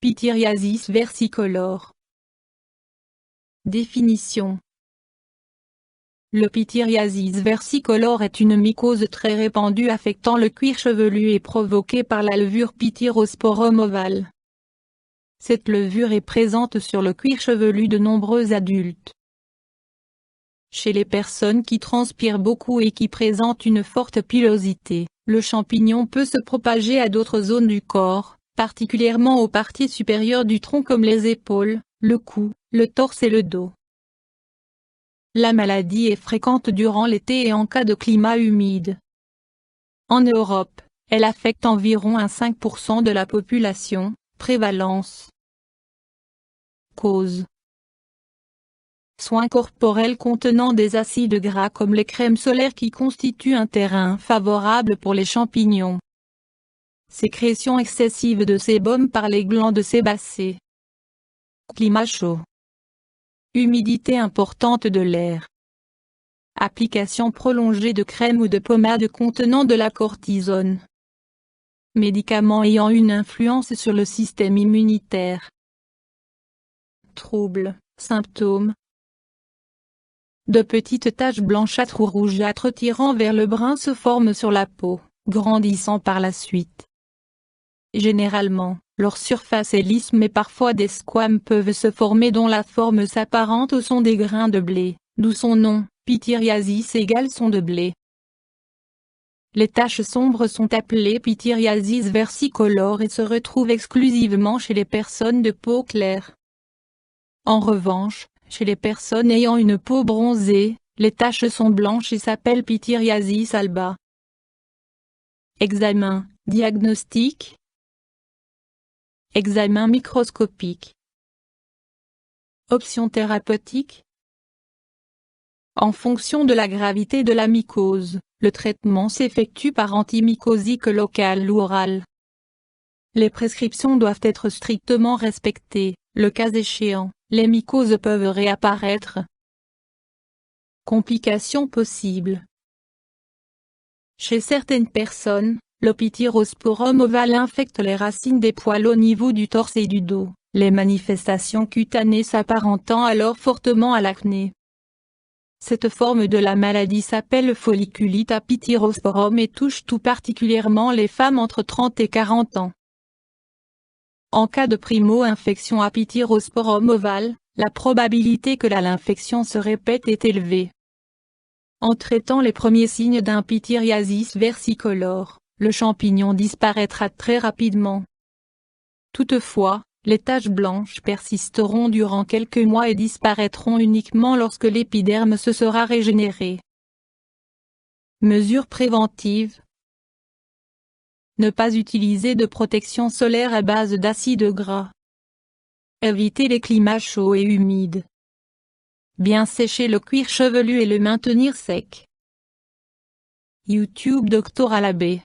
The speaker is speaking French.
Pityriasis versicolore. Définition. Le pityriasis versicolore est une mycose très répandue affectant le cuir chevelu et provoquée par la levure Pityrosporum ovale. Cette levure est présente sur le cuir chevelu de nombreux adultes. Chez les personnes qui transpirent beaucoup et qui présentent une forte pilosité, le champignon peut se propager à d'autres zones du corps, particulièrement aux parties supérieures du tronc comme les épaules, le cou, le torse et le dos. La maladie est fréquente durant l'été et en cas de climat humide. En Europe, elle affecte environ 5% de la population. Prévalence. Cause. Soins corporels contenant des acides gras comme les crèmes solaires qui constituent un terrain favorable pour les champignons. Sécrétion excessive de sébum par les glandes sébacées. Climat chaud. Humidité importante de l'air. Application prolongée de crème ou de pommade contenant de la cortisone. Médicaments ayant une influence sur le système immunitaire. Troubles, symptômes. De petites taches blanchâtres ou rougeâtres tirant vers le brun se forment sur la peau, grandissant par la suite. Généralement, leur surface est lisse mais parfois des squames peuvent se former dont la forme s'apparente au son des grains de blé, d'où son nom, pityriasis égale son de blé. Les taches sombres sont appelées pityriasis versicolore et se retrouvent exclusivement chez les personnes de peau claire. En revanche, chez les personnes ayant une peau bronzée, les taches sont blanches et s'appellent pityriasis alba. Examen, diagnostic. Examen microscopique. Option thérapeutique. En fonction de la gravité de la mycose, le traitement s'effectue par antimycosique local ou oral. Les prescriptions doivent être strictement respectées, le cas échéant, les mycoses peuvent réapparaître. Complications possibles. Chez certaines personnes, le Pityrosporum ovale infecte les racines des poils au niveau du torse et du dos, les manifestations cutanées s'apparentant alors fortement à l'acné. Cette forme de la maladie s'appelle folliculite à Pityrosporum et touche tout particulièrement les femmes entre 30 et 40 ans. En cas de primo-infection à Pityrosporum ovale, la probabilité que l'infection se répète est élevée. En traitant les premiers signes d'un pityriasis versicolore, le champignon disparaîtra très rapidement. Toutefois, les taches blanches persisteront durant quelques mois et disparaîtront uniquement lorsque l'épiderme se sera régénéré. Mesures préventives. Ne pas utiliser de protection solaire à base d'acides gras. Éviter les climats chauds et humides. Bien sécher le cuir chevelu et le maintenir sec. YouTube Dr Alabé.